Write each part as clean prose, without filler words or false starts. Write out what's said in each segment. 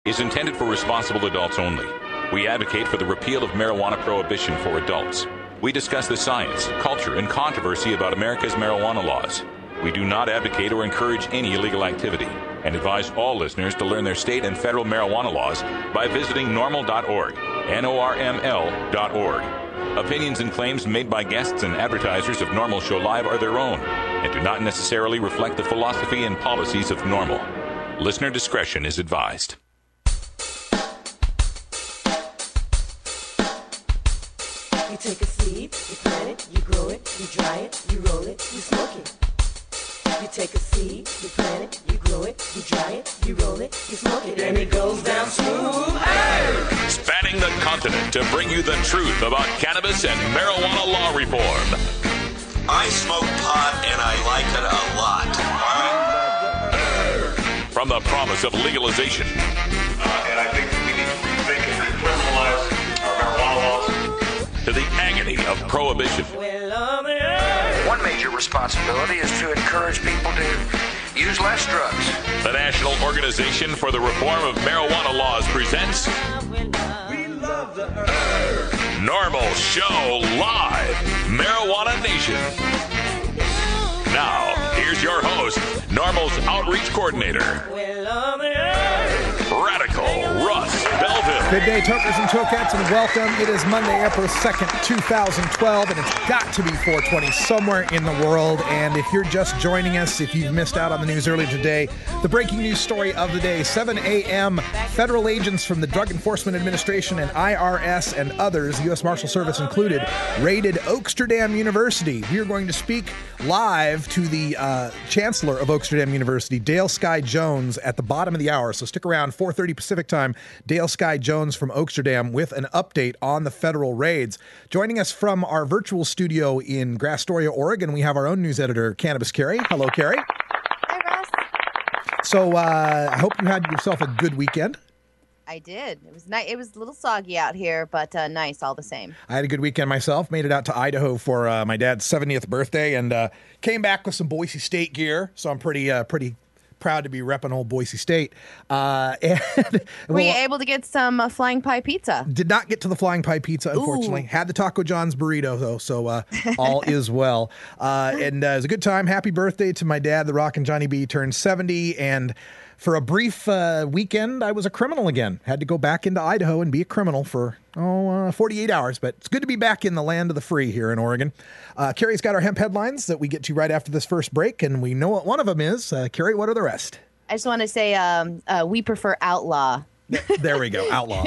is intended for responsible adults only. We advocate for the repeal of marijuana prohibition for adults. We discuss the science, culture, and controversy about America's marijuana laws. We do not advocate or encourage any illegal activity and advise all listeners to learn their state and federal marijuana laws by visiting NORML.org, NORML.org. Opinions and claims made by guests and advertisers of NORML Show Live are their own and do not necessarily reflect the philosophy and policies of NORML. Listener discretion is advised. You take a seed, you plant it, you grow it, you dry it, you roll it, you smoke it. You take a seed, you plant it, you grow it, you dry it, you roll it, you smoke it, and it goes down smooth. Hey! Spanning the continent to bring you the truth about cannabis and marijuana law reform. I smoke pot and I like it a lot. From the promise of legalization. And I think we need to rethink and decriminalize our marijuana laws. To the agony of prohibition. One major responsibility is to encourage people to use less drugs. The National Organization for the Reform of Marijuana Laws presents NORML Show Live, Marijuana Nation. Now, here's your host, NORML's Outreach Coordinator, Radical Russ Belville. Good day, tokers and tokettes, and welcome. It is Monday, April 2nd, 2012, and it's got to be 420 somewhere in the world. And if you're just joining us, if you've missed out on the news earlier today, the breaking news story of the day, 7 a.m., federal agents from the Drug Enforcement Administration and IRS and others, U.S. Marshal Service included, raided Oaksterdam University. We are going to speak live to the chancellor of Oaksterdam University, Dale Sky Jones, at the bottom of the hour. So stick around, 4:30 Pacific time. Dale Sky Jones from Oaksterdam with an update on the federal raids. Joining us from our virtual studio in Astoria, Oregon, we have our own news editor, Cannabis Carrie. Hello, Carrie. Hi, Russ. So I hope you had yourself a good weekend. I did. It was nice. It was a little soggy out here, but nice all the same. I had a good weekend myself. Made it out to Idaho for my dad's 70th birthday, and came back with some Boise State gear. So I'm pretty proud to be repping old Boise State. Were you able to get some flying pie pizza? Did not get to the flying pie pizza, unfortunately. Had the Taco John's burrito, though, so all is well. And it was a good time. Happy birthday to my dad. The Rockin' Johnny B turned 70, and for a brief weekend, I was a criminal again. Had to go back into Idaho and be a criminal for 48 hours. But it's good to be back in the land of the free here in Oregon. Carrie's got our hemp headlines that we get to right after this first break, and we know what one of them is. Carrie, what are the rest? I just want to say we prefer outlaw. There we go, outlaw.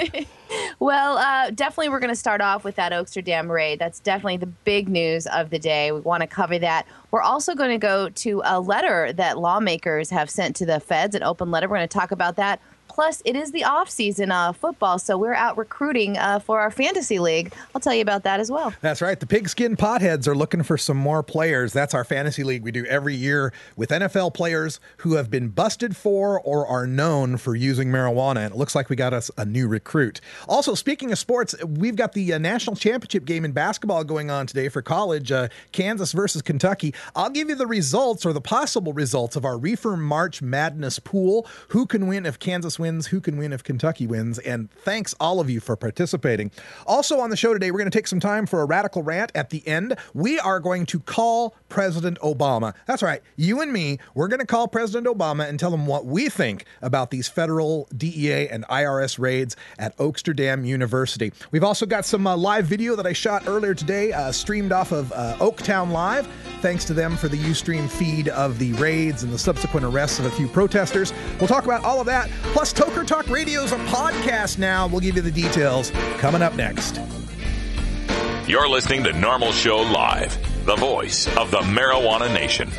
Well, definitely we're going to start off with that Oaksterdam raid. That's definitely the big news of the day. We want to cover that. We're also going to go to a letter that lawmakers have sent to the feds, an open letter. We're going to talk about that. Plus, it is the off-season football, so we're out recruiting for our fantasy league. I'll tell you about that as well. That's right. The Pigskin Potheads are looking for some more players. That's our fantasy league we do every year with NFL players who have been busted for or are known for using marijuana. And it looks like we got us a new recruit. Also, speaking of sports, we've got the national championship game in basketball going on today for college, Kansas versus Kentucky. I'll give you the results or the possible results of our Reefer March Madness pool. Who can win if Kansas wins, who can win if Kentucky wins, and thanks all of you for participating. Also on the show today, we're going to take some time for a radical rant at the end. We are going to call President Obama. That's right, you and me, we're going to call President Obama and tell him what we think about these federal DEA and IRS raids at Oaksterdam University. We've also got some live video that I shot earlier today, streamed off of Oaktown Live. Thanks to them for the Ustream feed of the raids and the subsequent arrests of a few protesters. We'll talk about all of that. Plus, Toker Talk Radio is a podcast now. We'll give you the details coming up next. You're listening to NORML Show Live, the voice of the marijuana nation.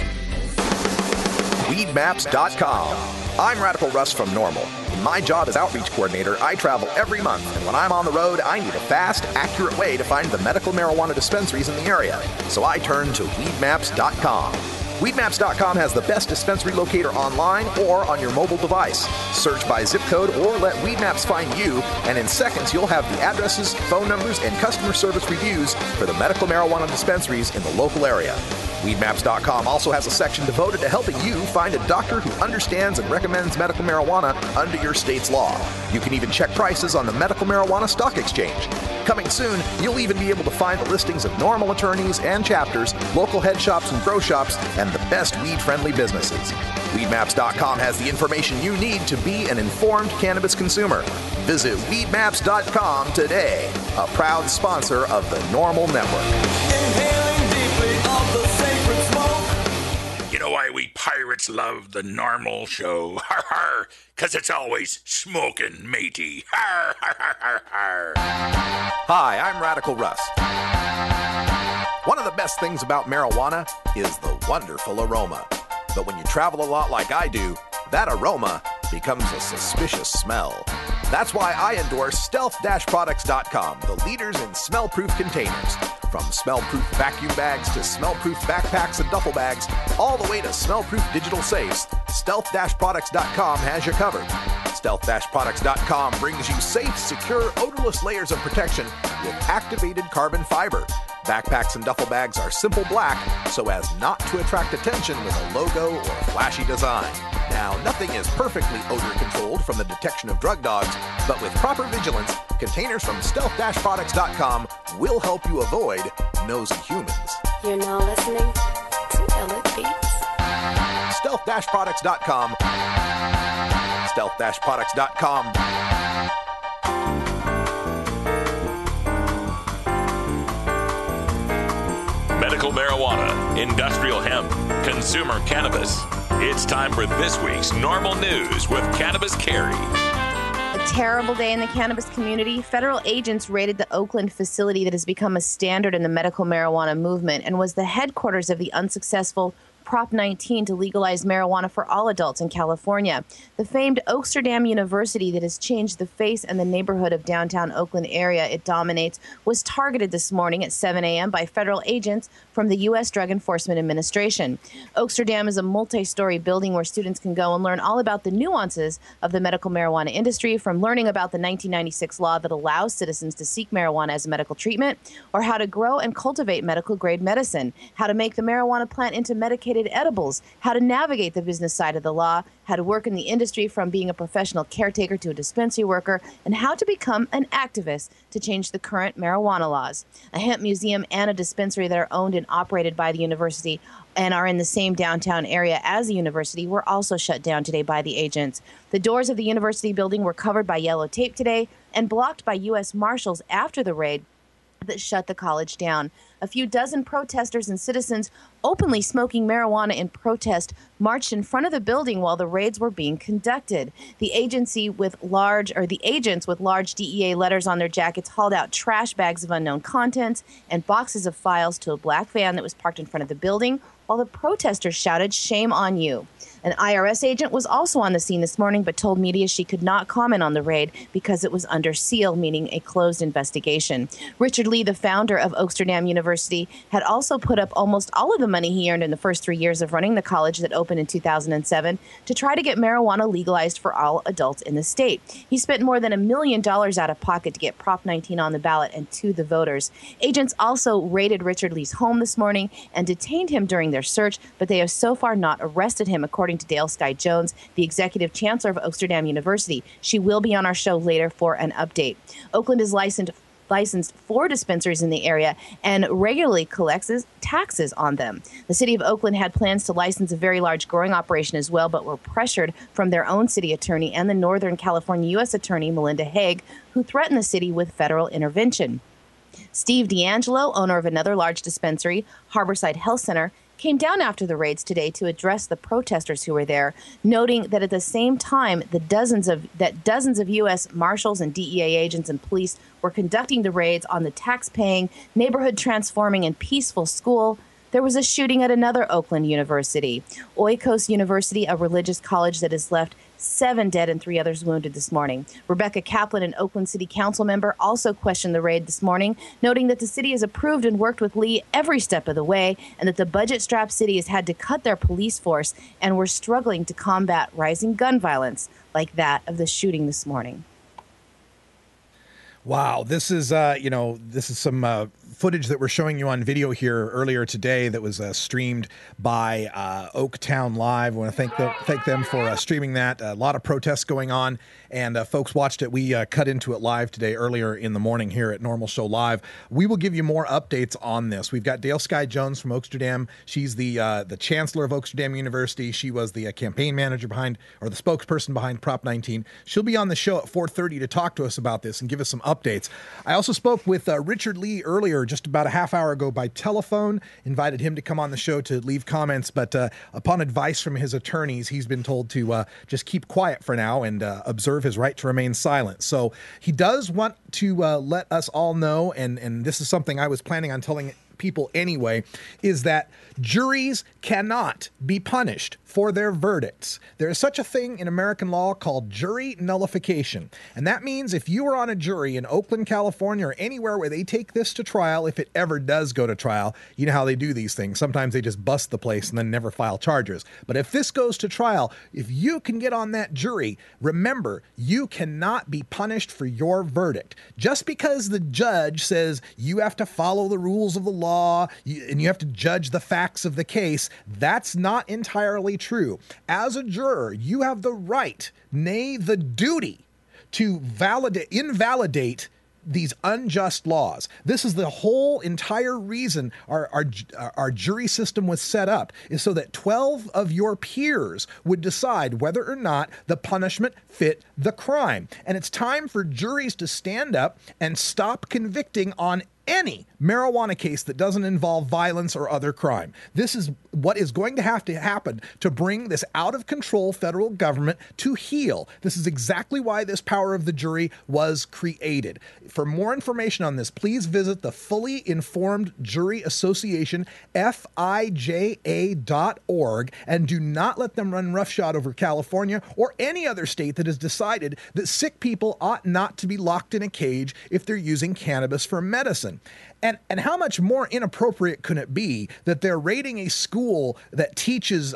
Weedmaps.com. I'm Radical Russ from NORML. In my job as outreach coordinator, I travel every month, and when I'm on the road, I need a fast, accurate way to find the medical marijuana dispensaries in the area. So I turn to Weedmaps.com. Weedmaps.com has the best dispensary locator online or on your mobile device. Search by zip code or let Weedmaps find you, and in seconds you'll have the addresses, phone numbers, and customer service reviews for the medical marijuana dispensaries in the local area. Weedmaps.com also has a section devoted to helping you find a doctor who understands and recommends medical marijuana under your state's law. You can even check prices on the Medical Marijuana Stock Exchange. Coming soon, you'll even be able to find the listings of NORML attorneys and chapters, local head shops and grow shops, and the best weed-friendly businesses. Weedmaps.com has the information you need to be an informed cannabis consumer. Visit Weedmaps.com today, a proud sponsor of the NORML Network. You know why we pirates love the NORML show? Har har! 'Cause it's always smoking, matey. Har har har har har. Hi, I'm Radical Russ. One of the best things about marijuana is the wonderful aroma. But when you travel a lot like I do, that aroma becomes a suspicious smell. That's why I endorse stealth-products.com, the leaders in smell-proof containers. From smell-proof vacuum bags to smell-proof backpacks and duffel bags, all the way to smell-proof digital safes, stealth-products.com has you covered. Stealth-products.com brings you safe, secure, odorless layers of protection with activated carbon fiber. Backpacks and duffel bags are simple black so as not to attract attention with a logo or a flashy design. Now, nothing is perfectly odor controlled from the detection of drug dogs, but with proper vigilance, containers from stealth-products.com will help you avoid nosy humans. You're now listening to Elliot Beats. Stealth-products.com. Stealth-products.com. Medical marijuana, industrial hemp, consumer cannabis. It's time for this week's NORML News with Cannabis Carrie. A terrible day in the cannabis community. Federal agents raided the Oakland facility that has become a standard in the medical marijuana movement and was the headquarters of the unsuccessful Prop 19 to legalize marijuana for all adults in California. The famed Oaksterdam University that has changed the face and the neighborhood of downtown Oakland area it dominates was targeted this morning at 7 a.m. by federal agents from the U.S. Drug Enforcement Administration. Oaksterdam is a multi-story building where students can go and learn all about the nuances of the medical marijuana industry, from learning about the 1996 law that allows citizens to seek marijuana as a medical treatment, or how to grow and cultivate medical-grade medicine, how to make the marijuana plant into medicated edibles, how to navigate the business side of the law, how to work in the industry from being a professional caretaker to a dispensary worker, and how to become an activist to change the current marijuana laws. A hemp museum and a dispensary that are owned and operated by the university and are in the same downtown area as the university were also shut down today by the agents. The doors of the university building were covered by yellow tape today and blocked by U.S. Marshals after the raid that shut the college down. A few dozen protesters and citizens openly smoking marijuana in protest marched in front of the building while the raids were being conducted. The agents with large DEA letters on their jackets hauled out trash bags of unknown contents and boxes of files to a black van that was parked in front of the building, while the protesters shouted, "Shame on you." An IRS agent was also on the scene this morning, but told media she could not comment on the raid because it was under seal, meaning a closed investigation. Richard Lee, the founder of Oaksterdam University, had also put up almost all of the money he earned in the first 3 years of running the college that opened in 2007 to try to get marijuana legalized for all adults in the state. He spent more than $1 million out of pocket to get Prop 19 on the ballot and to the voters. Agents also raided Richard Lee's home this morning and detained him during their search, but they have so far not arrested him, according to Dale Sky Jones, the executive chancellor of Oaksterdam University. She will be on our show later for an update. Oakland is licensed 4 dispensaries in the area and regularly collects taxes on them. The city of Oakland had plans to license a very large growing operation as well, but were pressured from their own city attorney and the Northern California U.S. Attorney, Melinda Haig, who threatened the city with federal intervention. Steve D'Angelo, owner of another large dispensary, Harborside Health Center, came down after the raids today to address the protesters who were there, noting that at the same time dozens of U.S. Marshals and DEA agents and police were conducting the raids on the tax-paying, neighborhood-transforming, and peaceful school, there was a shooting at another Oakland university. Oikos University, a religious college that has left 7 dead and 3 others wounded this morning. Rebecca Kaplan, an Oakland City Council member, also questioned the raid this morning, noting that the city has approved and worked with Lee every step of the way, and that the budget-strapped city has had to cut their police force and were struggling to combat rising gun violence like that of the shooting this morning. Wow, this is some footage that we're showing you on video here earlier today that was streamed by Oaktown Live. I want to thank them for streaming that. A lot of protests going on, and folks watched it. We cut into it live today earlier in the morning here at Normal Show Live. We will give you more updates on this. We've got Dale Sky Jones from Oaksterdam. She's the chancellor of Oaksterdam University. She was the campaign manager behind, or the spokesperson behind Prop 19. She'll be on the show at 4:30 to talk to us about this and give us some updates. I also spoke with Richard Lee earlier, just about a half hour ago by telephone, invited him to come on the show to leave comments, but upon advice from his attorneys, he's been told to just keep quiet for now and observe his right to remain silent. So he does want to let us all know, and this is something I was planning on telling people anyway, is that juries cannot be punished for their verdicts. There is such a thing in American law called jury nullification. And that means if you are on a jury in Oakland, California, or anywhere where they take this to trial, if it ever does go to trial, you know how they do these things. Sometimes they just bust the place and then never file charges. But if this goes to trial, if you can get on that jury, remember, you cannot be punished for your verdict. Just because the judge says you have to follow the rules of the law and you have to judge the facts of the case, that's not entirely true. As a juror, you have the right, nay, the duty, to invalidate these unjust laws. This is the whole entire reason our jury system was set up, is so that 12 of your peers would decide whether or not the punishment fit the crime. And it's time for juries to stand up and stop convicting on any marijuana case that doesn't involve violence or other crime. This is what is going to happen to bring this out of control federal government to heel. This is exactly why this power of the jury was created. For more information on this, please visit the Fully Informed Jury Association, FIJA.org, and do not let them run roughshod over California or any other state that has decided that sick people ought not to be locked in a cage if they're using cannabis for medicine. And how much more inappropriate could it be that they're raiding a school that teaches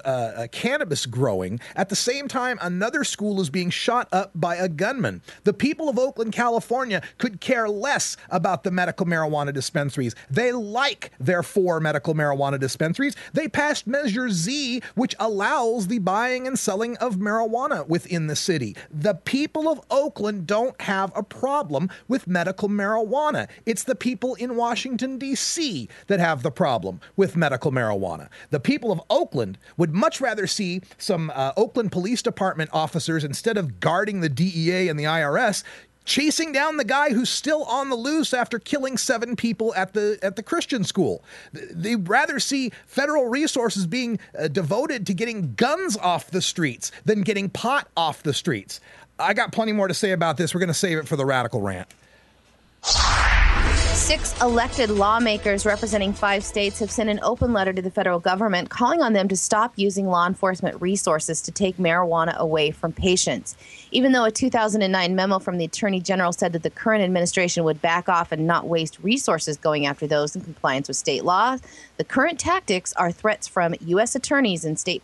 cannabis growing at the same time another school is being shot up by a gunman? The people of Oakland, California could care less about the medical marijuana dispensaries. They like their 4 medical marijuana dispensaries. They passed Measure Z, which allows the buying and selling of marijuana within the city. The people of Oakland don't have a problem with medical marijuana. It's the people in Washington, D.C. that have the problem with medical marijuana. The people of Oakland would much rather see some Oakland Police Department officers, instead of guarding the DEA and the IRS, chasing down the guy who's still on the loose after killing 7 people at the Christian school. They'd rather see federal resources being devoted to getting guns off the streets than getting pot off the streets. I got plenty more to say about this. We're going to save it for the Radical Rant. 6 elected lawmakers representing 5 states have sent an open letter to the federal government calling on them to stop using law enforcement resources to take marijuana away from patients. Even though a 2009 memo from the Attorney General said that the current administration would back off and not waste resources going after those in compliance with state laws, the current tactics are threats from U.S. attorneys and state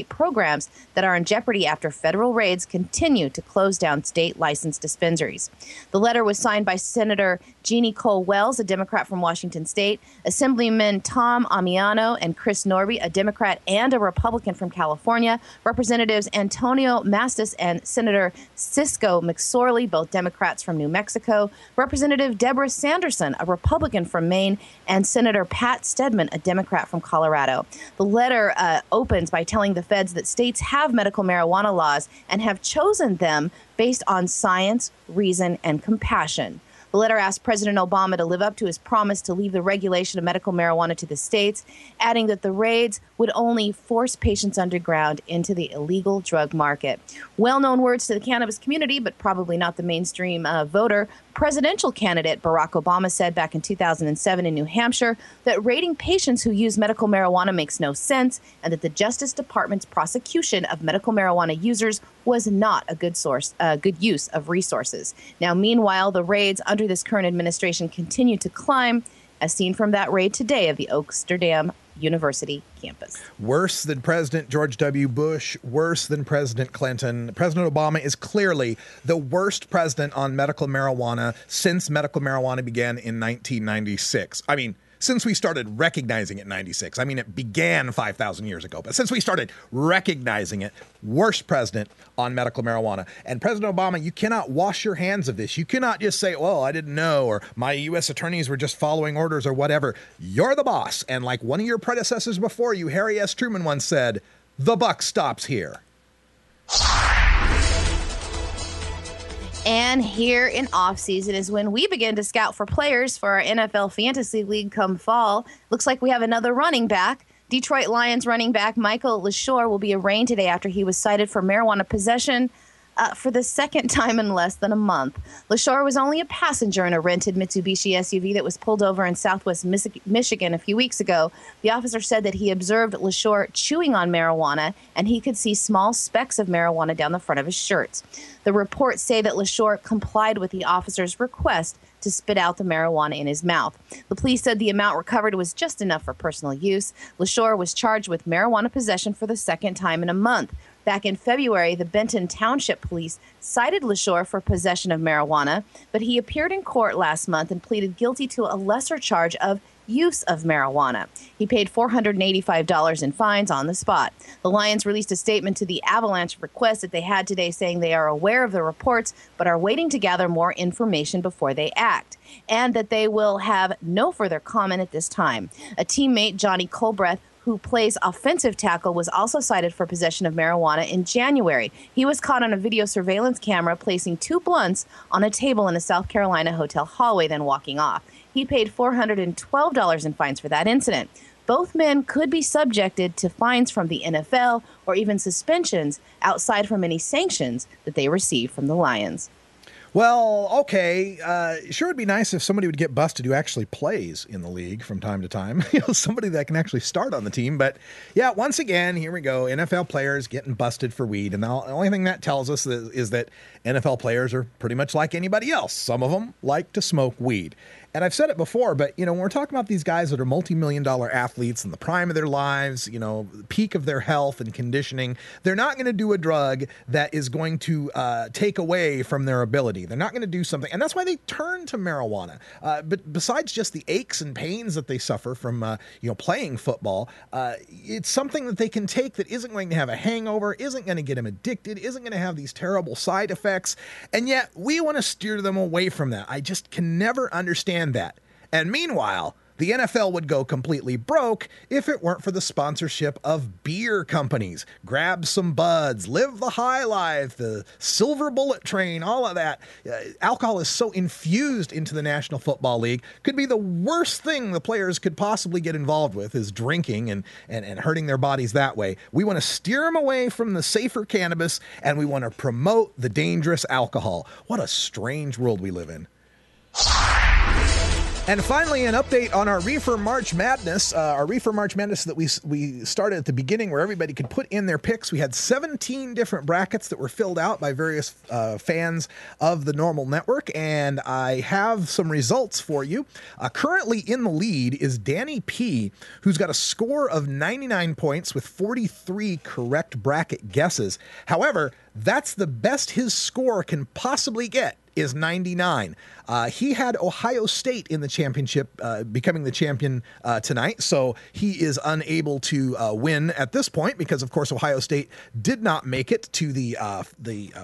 programs that are in jeopardy after federal raids continue to close down state-licensed dispensaries. The letter was signed by Senator Jeannie Cole Wells, a Democrat from Washington State, Assemblyman Tom Amiano and Chris Norby, a Democrat and a Republican from California, Representatives Antonio Mastis and Senator Cisco McSorley, both Democrats from New Mexico, Representative Deborah Sanderson, a Republican from Maine, and Senator Pat Stedman, a Democrat from Colorado. The letter opens by telling the feds that states have medical marijuana laws and have chosen them based on science, reason, and compassion. The letter asked President Obama to live up to his promise to leave the regulation of medical marijuana to the states, adding that the raids would only force patients underground into the illegal drug market. Well-known words to the cannabis community, but probably not the mainstream voter. Presidential candidate Barack Obama said back in 2007 in New Hampshire that raiding patients who use medical marijuana makes no sense, and that the Justice Department's prosecution of medical marijuana users was not a good use of resources. Now, meanwhile, the raids under this current administration continue to climb, as seen from that raid today of the Oaksterdam University campus. Worse than President George W. Bush, worse than President Clinton. President Obama is clearly the worst president on medical marijuana since medical marijuana began in 1996. I mean, since we started recognizing it in 96. I mean, it began 5,000 years ago, but since we started recognizing it, worst president on medical marijuana. And President Obama, you cannot wash your hands of this. You cannot just say, well, I didn't know, or my U.S. attorneys were just following orders or whatever. You're the boss. And like one of your predecessors before you, Harry S. Truman, once said, the buck stops here. And here in off-season is when we begin to scout for players for our NFL Fantasy League come fall. Looks like we have another running back. Detroit Lions running back Michael LaShore will be arraigned today after he was cited for marijuana possession for the second time in less than a month. LaShore was only a passenger in a rented Mitsubishi SUV that was pulled over in southwest Michigan a few weeks ago. The officer said that he observed LaShore chewing on marijuana, and he could see small specks of marijuana down the front of his shirt. The reports say that LaShore complied with the officer's request to spit out the marijuana in his mouth. The police said the amount recovered was just enough for personal use. LaShore was charged with marijuana possession for the second time in a month. Back in February, the Benton Township Police cited LaShore for possession of marijuana, but he appeared in court last month and pleaded guilty to a lesser charge of use of marijuana. He paid $485 in fines on the spot. The Lions released a statement to the Avalanche request that they had today saying they are aware of the reports but are waiting to gather more information before they act, and that they will have no further comment at this time. A teammate, Johnny Colbreth, who plays offensive tackle, was also cited for possession of marijuana in January. He was caught on a video surveillance camera placing 2 blunts on a table in a South Carolina hotel hallway, then walking off. He paid $412 in fines for that incident. Both men could be subjected to fines from the NFL or even suspensions outside from any sanctions that they receive from the Lions. Well, okay, sure would be nice if somebody would get busted who actually plays in the league from time to time. Somebody that can actually start on the team. But yeah, once again, here we go. NFL players getting busted for weed. And the only thing that tells us is that NFL players are pretty much like anybody else. Some of them like to smoke weed. And I've said it before, but, when we're talking about these guys that are multi-million-dollar athletes in the prime of their lives, the peak of their health and conditioning, they're not going to do a drug that is going to take away from their ability. They're not going to do something. And that's why they turn to marijuana. But besides just the aches and pains that they suffer from, playing football, it's something that they can take that isn't going to have a hangover, isn't going to get them addicted, isn't going to have these terrible side effects. And yet we want to steer them away from that. I just can never understand that. And meanwhile, the NFL would go completely broke if it weren't for the sponsorship of beer companies. Grab some buds, live the high life, the silver bullet train, all of that. Alcohol is so infused into the National Football League. Could be the worst thing the players could possibly get involved with is drinking and hurting their bodies that way. We want to steer them away from the safer cannabis, and we want to promote the dangerous alcohol. What a strange world we live in. And finally, an update on our Reefer March Madness. That we started at the beginning where everybody could put in their picks. We had 17 different brackets that were filled out by various fans of the NORML network, and I have some results for you. Currently in the lead is Danny P., who's got a score of 99 points with 43 correct bracket guesses. However, that's the best his score can possibly get, is 99. He had Ohio State in the championship, becoming the champion tonight, so he is unable to win at this point because, of course, Ohio State did not make it to the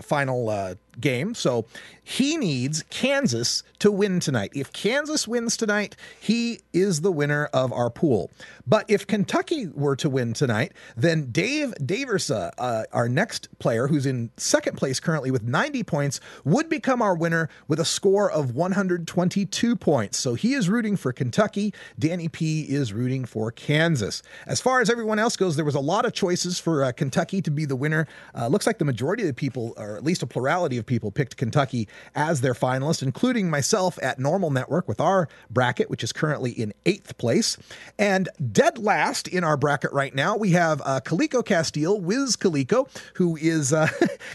final game. So he needs Kansas to win tonight. If Kansas wins tonight, he is the winner of our pool. But if Kentucky were to win tonight, then Dave Daversa, our next player, who's in second place currently with 90 points, would become our winner with a score of 122 points. So he is rooting for Kentucky. Danny P. is rooting for Kansas. As far as everyone else goes, there was a lot of choices for Kentucky to be the winner. Looks like the majority of the people, or at least a plurality of people, picked Kentucky as their finalist, including myself at NORML Network with our bracket, which is currently in 8th place. And dead last in our bracket right now, we have Calico Castile, Wiz Calico, who is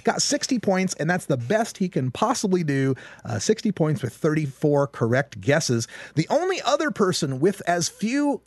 got 60 points, and that's the best he can possibly do do. 60 points with 34 correct guesses. The only other people with as few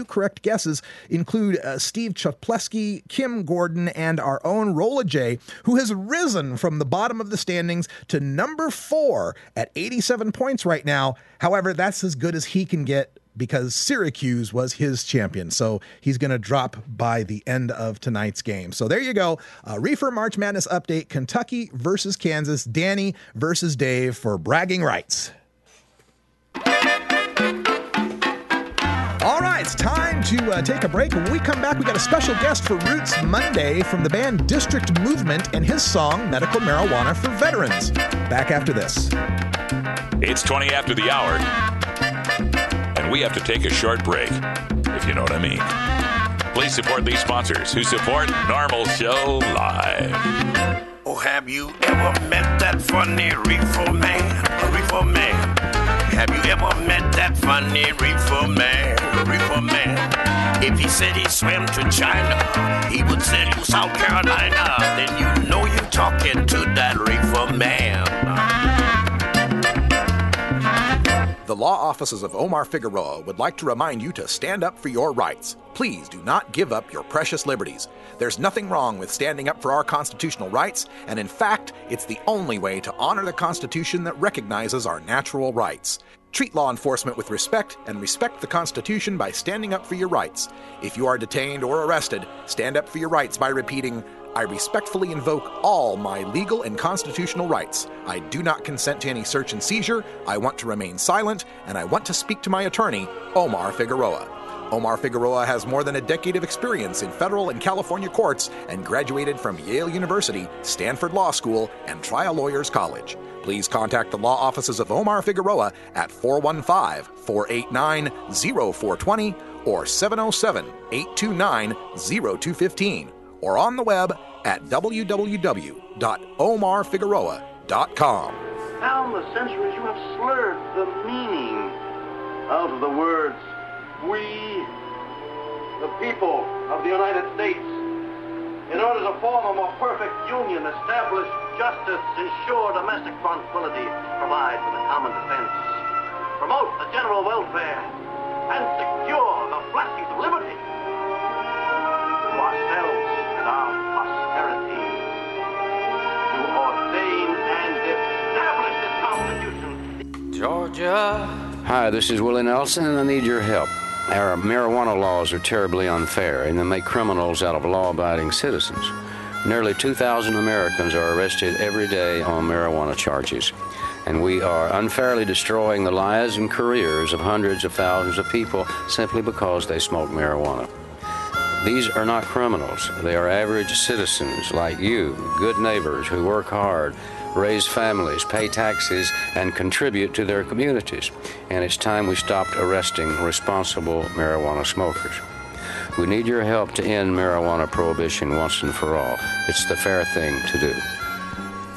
correct guesses include Steve Chaplesky, Kim Gordon, and our own Rolla J, who has risen from the bottom of the standings to number 4 at 87 points right now. However, that's as good as he can get because Syracuse was his champion. So he's going to drop by the end of tonight's game. So there you go. Reefer March Madness update, Kentucky versus Kansas, Danny versus Dave for bragging rights. All right, it's time to take a break. When we come back, we got a special guest for Roots Monday from the band District Movement and his song, Medical Marijuana for Veterans. Back after this. It's 20 after the hour, and we have to take a short break, if you know what I mean. Please support these sponsors who support NORML Show Live. Oh, have you ever met that funny reefer man? A reefer man. Have you ever met that funny reefer man? A reefer man. If he said he swam to China, he would send you South Carolina. Then you know you're talking to that reefer man. The law offices of Omar Figueroa would like to remind you to stand up for your rights. Please do not give up your precious liberties. There's nothing wrong with standing up for our constitutional rights, and in fact, it's the only way to honor the Constitution that recognizes our natural rights. Treat law enforcement with respect and respect the Constitution by standing up for your rights. If you are detained or arrested, stand up for your rights by repeating, I respectfully invoke all my legal and constitutional rights. I do not consent to any search and seizure. I want to remain silent, and I want to speak to my attorney, Omar Figueroa. Omar Figueroa has more than a decade of experience in federal and California courts and graduated from Yale University, Stanford Law School, and Trial Lawyers College. Please contact the law offices of Omar Figueroa at 415-489-0420 or 707-829-0215. Or on the web at www.omarfigueroa.com. Down the centuries, you have slurred the meaning of the words, we, the people of the United States, in order to form a more perfect union, establish justice, ensure domestic tranquility, provide for the common defense, promote the general welfare, and secure the blessings of liberty to ourselves and our posterity, to ordain and establish this Constitution. Georgia. Hi, this is Willie Nelson, and I need your help. Our marijuana laws are terribly unfair, and they make criminals out of law-abiding citizens. Nearly 2,000 Americans are arrested every day on marijuana charges, and we are unfairly destroying the lives and careers of hundreds of thousands of people simply because they smoke marijuana. These are not criminals. They are average citizens like you, good neighbors who work hard, raise families, pay taxes, and contribute to their communities. And it's time we stopped arresting responsible marijuana smokers. We need your help to end marijuana prohibition once and for all. It's the fair thing to do.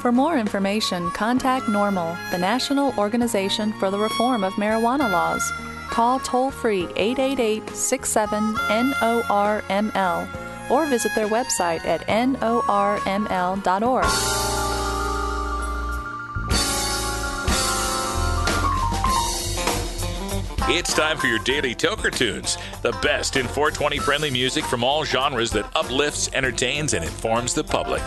For more information, contact NORML, the National Organization for the Reform of Marijuana Laws. Call toll-free 888-67-NORML or visit their website at norml.org. It's time for your daily Toker Tunes, the best in 420 friendly music from all genres that uplifts, entertains, and informs the public.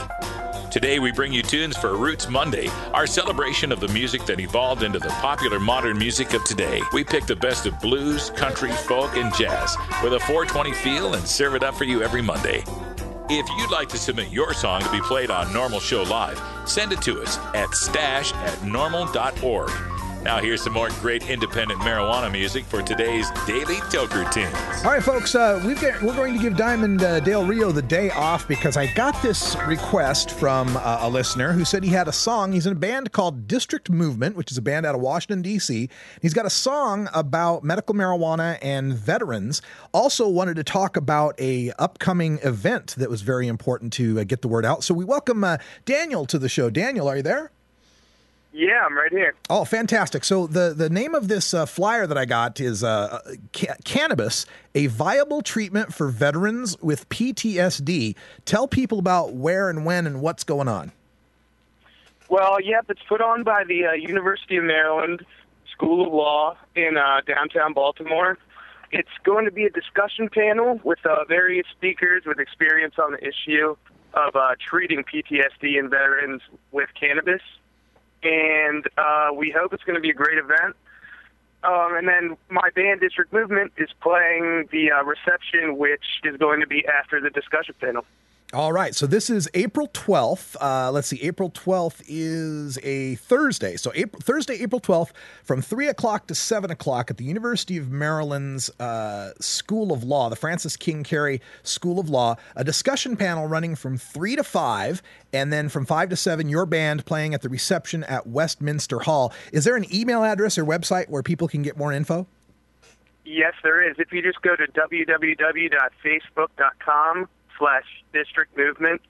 Today we bring you tunes for Roots Monday, our celebration of the music that evolved into the popular modern music of today. We pick the best of blues, country, folk, and jazz with a 420 feel and serve it up for you every Monday. If you'd like to submit your song to be played on NORML Show Live, send it to us at stash@norml.org. Now here's some more great independent marijuana music for today's Daily Toker Tunes. All right, folks, we're going to give Diamond Dale Rio the day off because I got this request from a listener who said he had a song. He's in a band called District Movement, which is a band out of Washington, D.C. He's got a song about medical marijuana and veterans. Also wanted to talk about a upcoming event that was very important to get the word out. So we welcome Daniel to the show. Daniel, are you there? Yeah, I'm right here. Oh, fantastic. So the name of this flyer that I got is Cannabis, a Viable Treatment for Veterans with PTSD. Tell people about where and when and what's going on. Well, yep, it's put on by the University of Maryland School of Law in downtown Baltimore. It's going to be a discussion panel with various speakers with experience on the issue of treating PTSD in veterans with cannabis. And we hope it's going to be a great event. And then my band, District Movement, is playing the reception, which is going to be after the discussion panel. All right, so this is April 12th. Let's see, April 12th is a Thursday. So Thursday, April 12th, from 3 o'clock to 7 o'clock at the University of Maryland's School of Law, the Francis King Carey School of Law, a discussion panel running from 3 to 5, and then from 5 to 7, your band playing at the reception at Westminster Hall. Is there an email address or website where people can get more info? Yes, there is. If you just go to www.facebook.com/District Movement,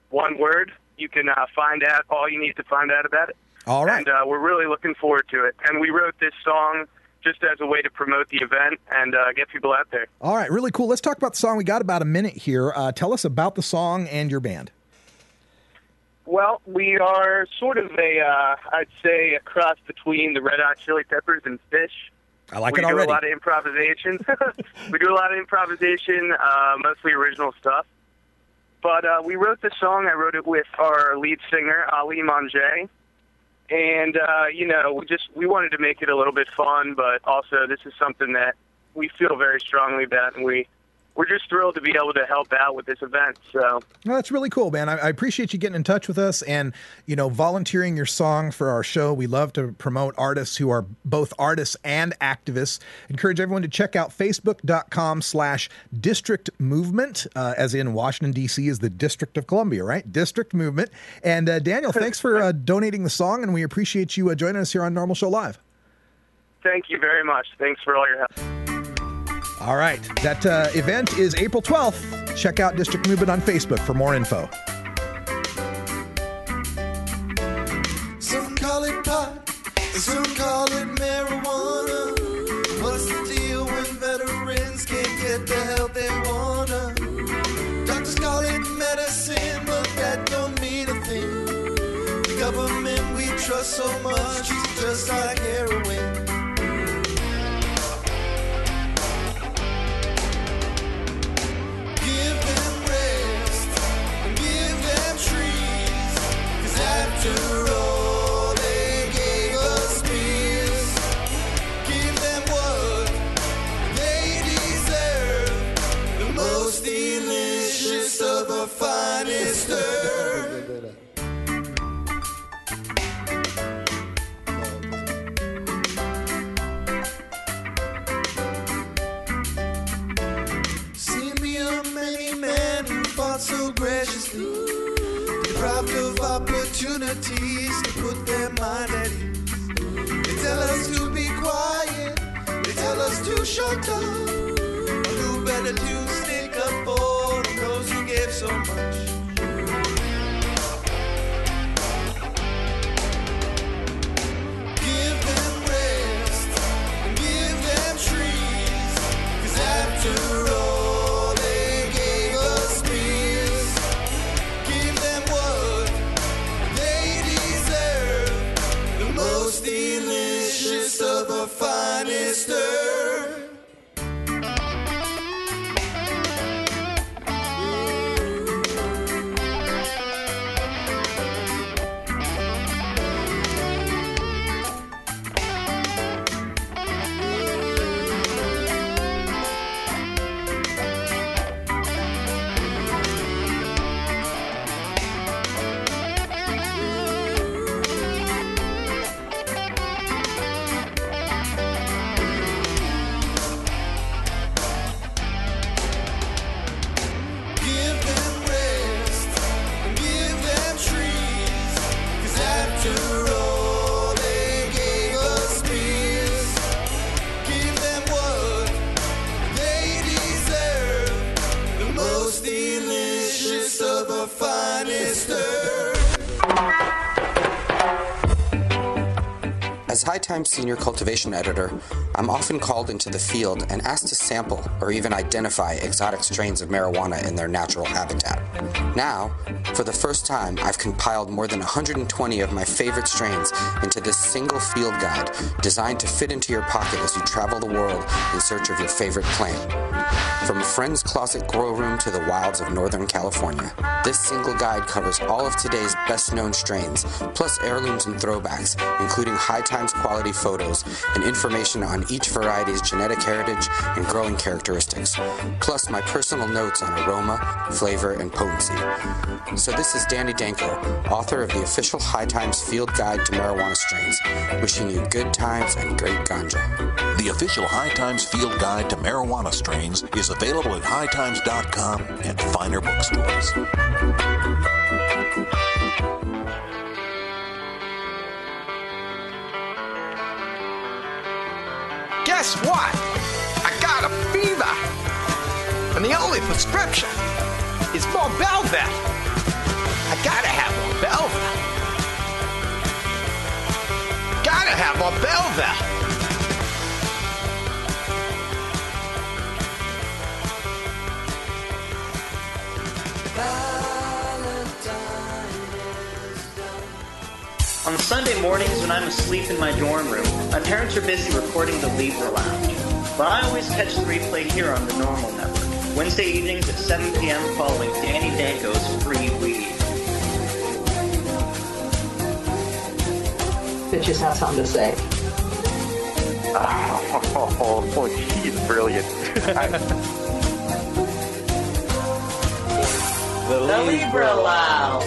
one word, you can find out all you need to find out about it. All right. And we're really looking forward to it. And we wrote this song just as a way to promote the event and get people out there. All right, really cool. Let's talk about the song. We got about a minute here. Tell us about the song and your band. Well, we are sort of I'd say, a cross between the Red Hot Chili Peppers and Fish. I like it already. We do a lot of improvisation. Mostly original stuff. But we wrote the song. I wrote it with our lead singer, Liebowitz. And, we wanted to make it a little bit fun, but also this is something that we feel very strongly about, and we're just thrilled to be able to help out with this event. So, well, that's really cool, man. I appreciate you getting in touch with us and, volunteering your song for our show. We love to promote artists who are both artists and activists. Encourage everyone to check out facebook.com/District Movement, as in Washington, D.C. is the District of Columbia, right? District Movement. And Daniel, thanks for donating the song, and we appreciate you joining us here on Normal Show Live. Thank you very much. Thanks for all your help. All right. That event is April 12th. Check out District Movement on Facebook for more info. Some call it pot, some call it marijuana. What's the deal when veterans can't get the help they wanna? Doctors call it medicine, but that don't mean a thing. The government we trust so much is just like heroin. After all, they gave us peace. Give them what they deserve. The most delicious of the finest herb. See me a many man who fought so graciously, deprived of opportunities to put their mind at ease. They tell us to be quiet, they tell us to shut up. Who better to stick up for those who gave so much? Give them rest and give them trees, 'cause after all they gave us peace. Give them what they deserve, the most delicious of the finest herb. As High Times Senior Cultivation Editor, I'm often called into the field and asked to sample or even identify exotic strains of marijuana in their natural habitat. Now, for the first time, I've compiled more than 120 of my favorite strains into this single field guide designed to fit into your pocket as you travel the world in search of your favorite plant. From a friend's closet grow room to the wilds of Northern California, this single guide covers all of today's best-known strains, plus heirlooms and throwbacks, including High Times quality photos and information on each variety's genetic heritage and growing characteristics, plus my personal notes on aroma, flavor, and potency. So this is Danny Danko, author of the official High Times Field Guide to Marijuana Strains, wishing you good times and great ganja. The official High Times Field Guide to Marijuana Strains is available at hightimes.com and finer bookstores. Guess what? I got a fever. And the only prescription is more Belvin. I gotta have more Belvin. Gotta have more Belvin. On Sunday mornings when I'm asleep in my dorm room, my parents are busy recording the Libra Lounge. But I always catch the replay here on the NORML Network, Wednesday evenings at 7 p.m. following Danny Danko's Free Weed. Bitches have something to say. Oh, he's brilliant. The Libra Lounge.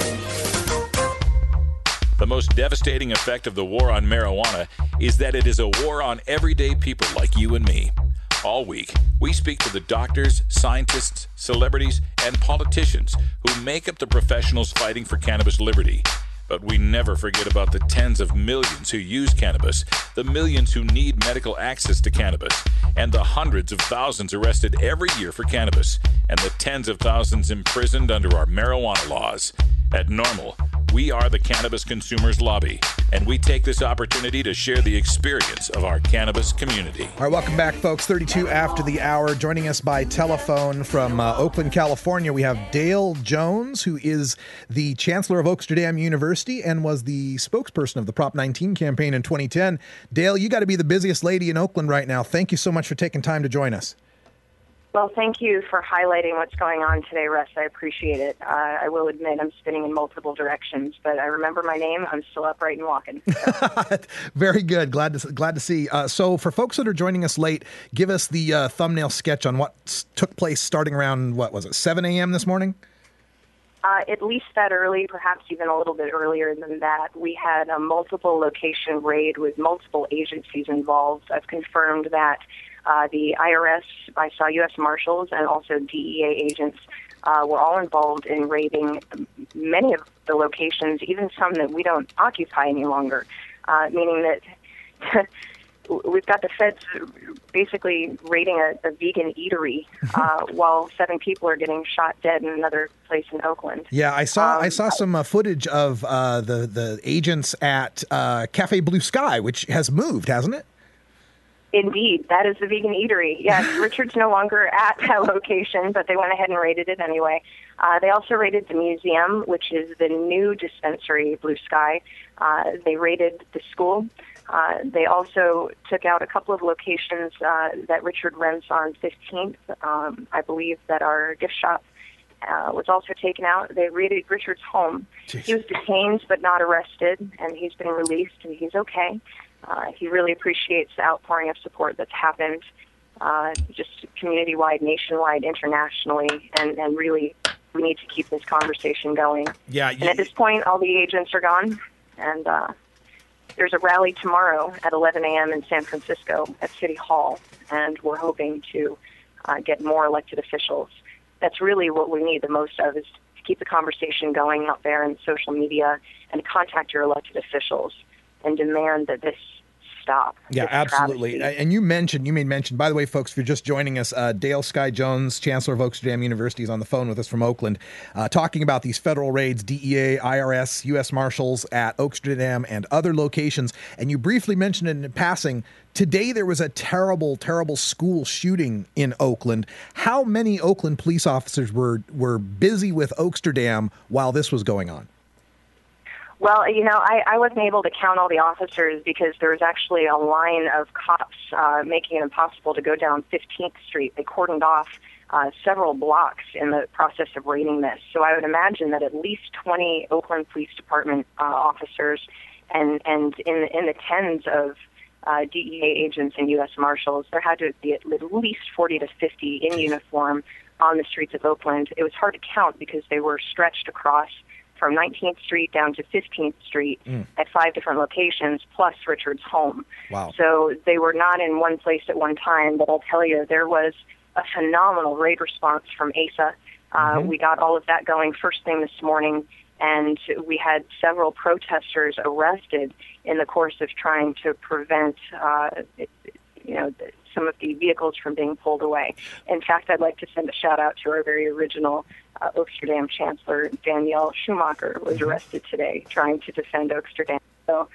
The most devastating effect of the war on marijuana is that it is a war on everyday people like you and me. All week, we speak to the doctors, scientists, celebrities, and politicians who make up the professionals fighting for cannabis liberty. But we never forget about the tens of millions who use cannabis, the millions who need medical access to cannabis, and the hundreds of thousands arrested every year for cannabis, and the tens of thousands imprisoned under our marijuana laws. At NORML, we are the Cannabis Consumers Lobby, and we take this opportunity to share the experience of our cannabis community. All right, welcome back, folks. 32 after the hour. Joining us by telephone from Oakland, California, we have Dale Jones, who is the chancellor of Oaksterdam University and was the spokesperson of the Prop 19 campaign in 2010. Dale, you got to be the busiest lady in Oakland right now. Thank you so much for taking time to join us. Well, thank you for highlighting what's going on today, Russ. I appreciate it. I will admit I'm spinning in multiple directions, but I remember my name. I'm still upright and walking. Very good. Glad to see. So for folks that are joining us late, give us the thumbnail sketch on what took place starting around, 7 a.m. this morning? At least that early, perhaps even a little bit earlier than that. We had a multiple location raid with multiple agencies involved. I've confirmed that the IRS, I saw U.S. Marshals, and also DEA agents were all involved in raiding many of the locations, even some that we don't occupy any longer, meaning that we've got the feds basically raiding a vegan eatery while 7 people are getting shot dead in another place in Oakland. Yeah, I saw some footage of the agents at Cafe Blue Sky, which has moved, hasn't it? Indeed, that is the vegan eatery. Yes, Richard's no longer at that location, but they went ahead and raided it anyway. They also raided the museum, which is the new dispensary, Blue Sky. They raided the school. They also took out a couple of locations that Richard rents on 15th. I believe that our gift shop was also taken out. They raided Richard's home. Jeez. He was detained but not arrested, and he's been released, and he's okay. He really appreciates the outpouring of support that's happened just community-wide, nationwide, internationally, and really we need to keep this conversation going. Yeah. And at this point, all the agents are gone, and there's a rally tomorrow at 11 a.m. in San Francisco at City Hall, and we're hoping to get more elected officials. That's really what we need the most of, is to keep the conversation going out there in social media and contact your elected officials and demand that this stop. Yeah, this absolutely. travesty. And you made mention, by the way, folks, if you're just joining us, Dale Sky Jones, Chancellor of Oaksterdam University, is on the phone with us from Oakland, talking about these federal raids, DEA, IRS, U.S. Marshals at Oaksterdam and other locations. And you briefly mentioned it in passing, today there was a terrible, terrible school shooting in Oakland. How many Oakland police officers were busy with Oaksterdam while this was going on? Well, I wasn't able to count all the officers because there was actually a line of cops making it impossible to go down 15th Street. They cordoned off several blocks in the process of raiding this. So I would imagine that at least 20 Oakland Police Department officers and in the tens of DEA agents and U.S. Marshals, there had to be at least 40 to 50 in uniform on the streets of Oakland. It was hard to count because they were stretched across from 19th Street down to 15th Street at 5 different locations, plus Richard's home. Wow. So they were not in one place at one time, but I'll tell you, there was a phenomenal raid response from ASA. We got all of that going first thing this morning, and we had several protesters arrested in the course of trying to prevent some of the vehicles from being pulled away. In fact, I'd like to send a shout-out to our very original Oaksterdam Chancellor, Danielle Schumacher, was arrested today trying to defend Oaksterdam. So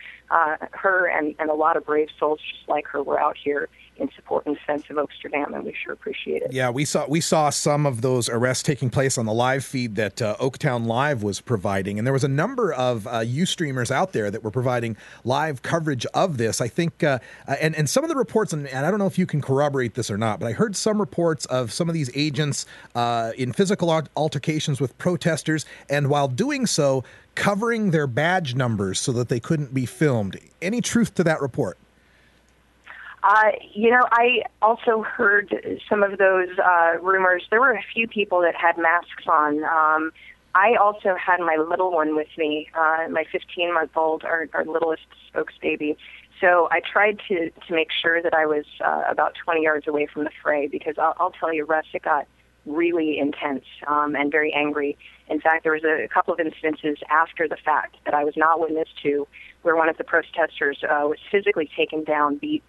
her and a lot of brave souls just like her were out here in support and defense of Oaksterdam, and we sure appreciate it. Yeah, we saw some of those arrests taking place on the live feed that Oaktown Live was providing, and there was a number of Ustreamers out there that were providing live coverage of this. I think, and some of the reports, and I don't know if you can corroborate this or not, but I heard some reports of some of these agents in physical altercations with protesters, and while doing so, covering their badge numbers so that they couldn't be filmed. Any truth to that report? I also heard some of those rumors. There were a few people that had masks on. I also had my little one with me, my 15-month-old, our littlest spokes baby. So I tried to make sure that I was about 20 yards away from the fray because I'll tell you, Russ, it got really intense and very angry. In fact, there was a couple of instances after the fact that I was not witness to where one of the protesters was physically taken down, beat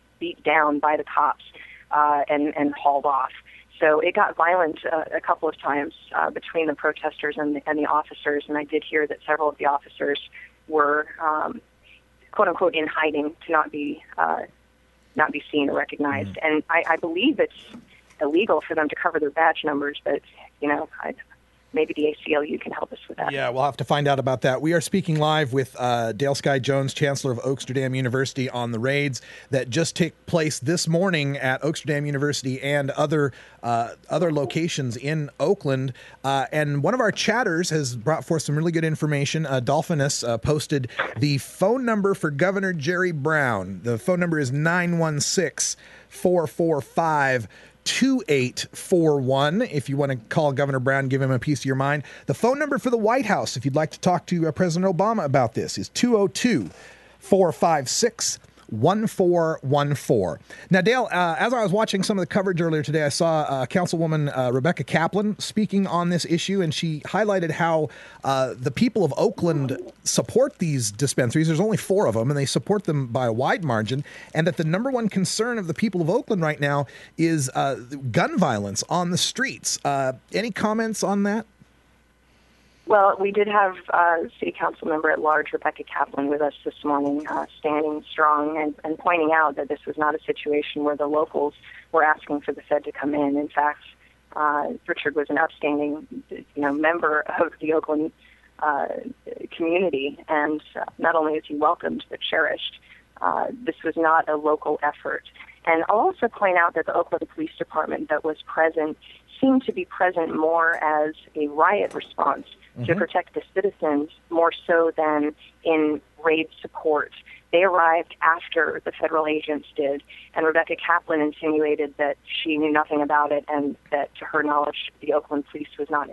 down by the cops and hauled off. So it got violent a couple of times between the protesters and the officers, and I did hear that several of the officers were quote unquote in hiding to not be seen or recognized. And I believe it's illegal for them to cover their badge numbers, but maybe the ACLU can help us with that. Yeah, we'll have to find out about that. We are speaking live with Dale Sky Jones, Chancellor of Oaksterdam University, on the raids that just took place this morning at Oaksterdam University and other locations in Oakland. And one of our chatters has brought forth some really good information. Dolphinus posted the phone number for Governor Jerry Brown. The phone number is 916-445-2841. If you want to call Governor Brown, give him a piece of your mind. The phone number for the White House, if you'd like to talk to President Obama about this, is 202-456-1414. Now, Dale, as I was watching some of the coverage earlier today, I saw Councilwoman Rebecca Kaplan speaking on this issue, and she highlighted how the people of Oakland support these dispensaries. There's only 4 of them, and they support them by a wide margin, and that the number one concern of the people of Oakland right now is gun violence on the streets. Any comments on that? Well, we did have City Council member at large Rebecca Kaplan with us this morning, standing strong and pointing out that this was not a situation where the locals were asking for the Fed to come in. In fact, Richard was an upstanding, member of the Oakland community, and not only is he welcomed but cherished. This was not a local effort. And I'll also point out that the Oakland Police Department that was present seemed to be present more as a riot response to protect the citizens more so than in raid support. They arrived after the federal agents did, and Rebecca Kaplan insinuated that she knew nothing about it and that, to her knowledge, the Oakland police was not,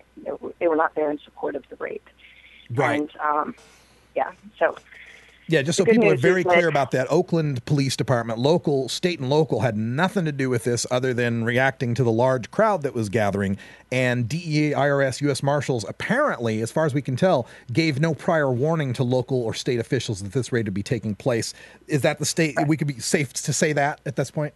they were not there in support of the raid. Right. And, so Yeah, just so people are very clear about that, Oakland Police Department, local, state and local, had nothing to do with this other than reacting to the large crowd that was gathering. And DEA, IRS, U.S. Marshals, apparently, as far as we can tell, gave no prior warning to local or state officials that this raid would be taking place. Is that the state? We could be safe to say that at this point?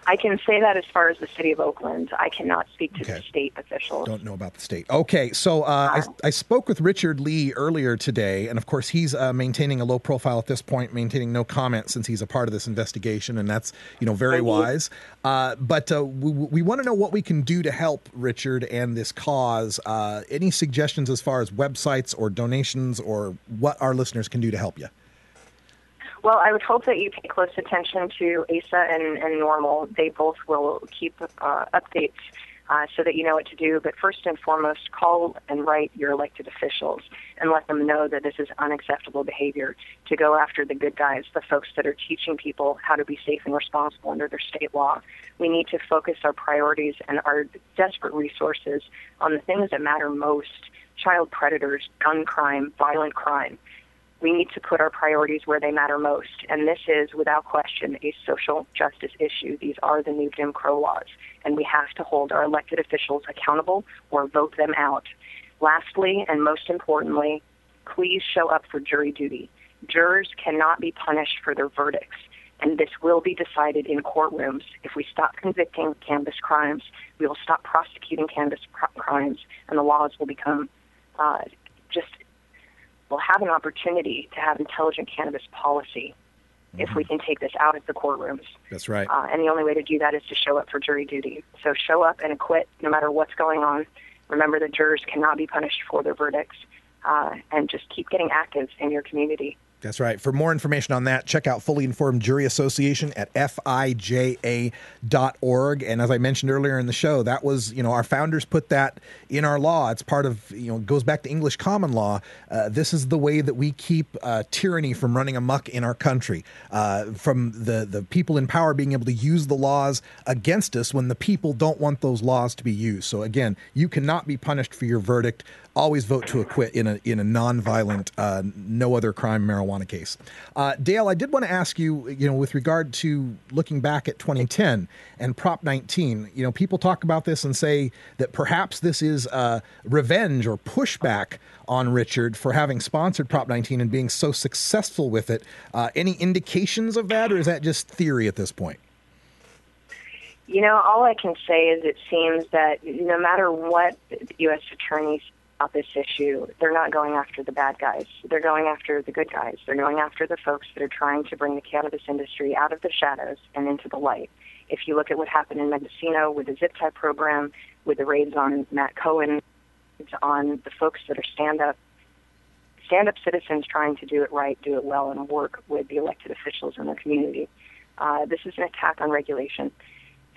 I can say that as far as the city of Oakland. I cannot speak to the state officials. Don't know about the state. Okay, so I spoke with Richard Lee earlier today, and of course he's maintaining a low profile at this point, maintaining no comment since he's a part of this investigation, and that's very wise. But we want to know what we can do to help Richard and this cause. Any suggestions as far as websites or donations or what our listeners can do to help you? Well, I would hope that you pay close attention to ASA and NORML. They both will keep updates so that you know what to do. But first and foremost, call and write your elected officials and let them know that this is unacceptable behavior to go after the good guys, the folks that are teaching people how to be safe and responsible under their state law. We need to focus our priorities and our desperate resources on the things that matter most: child predators, gun crime, violent crime. We need to put our priorities where they matter most, and this is, without question, a social justice issue. These are the new Jim Crow laws, and we have to hold our elected officials accountable or vote them out. Lastly, and most importantly, please show up for jury duty. Jurors cannot be punished for their verdicts, and this will be decided in courtrooms. If we stop convicting cannabis crimes, we will stop prosecuting cannabis crimes, and the laws will become we'll have an opportunity to have intelligent cannabis policy if we can take this out of the courtrooms. That's right. And the only way to do that is to show up for jury duty. So show up and acquit no matter what's going on. Remember that jurors cannot be punished for their verdicts, and just keep getting active in your community. That's right. For more information on that, check out Fully Informed Jury Association at fija.org. And as I mentioned earlier in the show, that was, our founders put that in our law. It's part of, goes back to English common law. This is the way that we keep tyranny from running amok in our country, from the people in power being able to use the laws against us when the people don't want those laws to be used. So again, you cannot be punished for your verdict. Always vote to acquit in a nonviolent, no other crime marijuana case. Dale, I did want to ask you, with regard to looking back at 2010 and Prop 19, people talk about this and say that perhaps this is revenge or pushback on Richard for having sponsored Prop 19 and being so successful with it. Any indications of that, or is that just theory at this point? All I can say is it seems that no matter what the U.S. attorneys about this issue, they're not going after the bad guys. They're going after the good guys. They're going after the folks that are trying to bring the cannabis industry out of the shadows and into the light. If you look at what happened in Mendocino with the zip tie program, with the raids on Matt Cohen, on the folks that are stand-up citizens trying to do it right, do it well, and work with the elected officials in their community. This is an attack on regulation.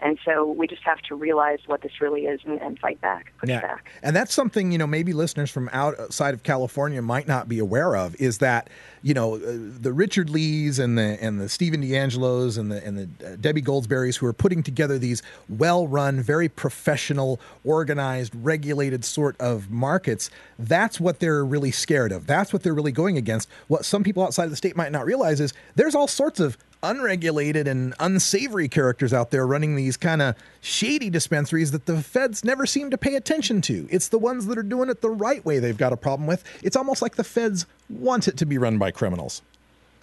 And so we just have to realize what this really is and fight back, push back. And that's something, maybe listeners from outside of California might not be aware of, is that, the Richard Lees and the Stephen D'Angelos and the Debbie Goldsberries, who are putting together these well-run, very professional, organized, regulated sort of markets, that's what they're really scared of. That's what they're really going against. What some people outside of the state might not realize is there's all sorts of unregulated and unsavory characters out there running these kind of shady dispensaries that the feds never seem to pay attention to. It's the ones that are doing it the right way they've got a problem with. It's almost like the feds want it to be run by criminals.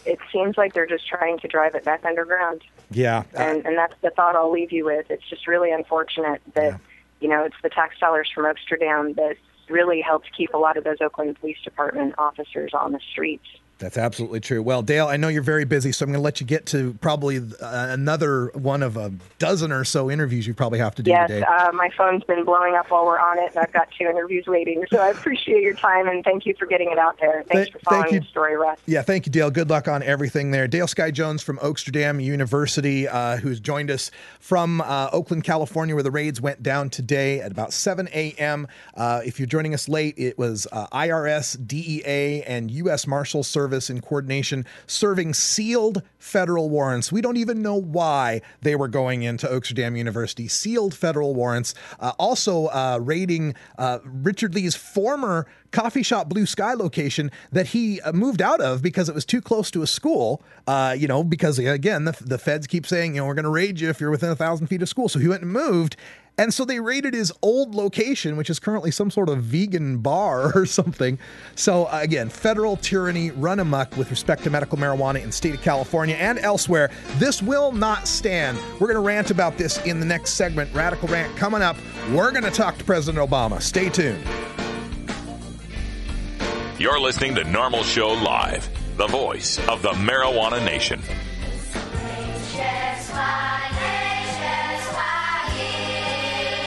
It seems like they're just trying to drive it back underground. Yeah. And that's the thought I'll leave you with. It's just really unfortunate that, it's the tax dollars from Oaksterdam that really helped keep a lot of those Oakland Police Department officers on the streets. That's absolutely true. Well, Dale, I know you're very busy, so I'm going to let you get to probably another one of a dozen or so interviews you probably have to do today. Yes, my phone's been blowing up while we're on it, and I've got 2 interviews waiting. So I appreciate your time, and thank you for getting it out there. Thanks for following the story, Russ. Yeah, thank you, Dale. Good luck on everything there. Dale Sky Jones from Oaksterdam University, who's joined us from Oakland, California, where the raids went down today at about 7 a.m. If you're joining us late, it was IRS, DEA, and U.S. Marshals Service Service in coordination, serving sealed federal warrants. We don't even know why they were going into Oaksterdam University. Sealed federal warrants. Also raiding Richard Lee's former coffee shop Blue Sky location that he moved out of because it was too close to a school, because, again, the feds keep saying, we're going to raid you if you're within 1,000 feet of school. So he went and moved. And so they raided his old location, which is currently some sort of vegan bar or something. So, again, federal tyranny run amok with respect to medical marijuana in the state of California and elsewhere. This will not stand. We're going to rant about this in the next segment. Radical Rant coming up. We're going to talk to President Obama. Stay tuned. You're listening to NORML Show Live, the voice of the marijuana nation. Just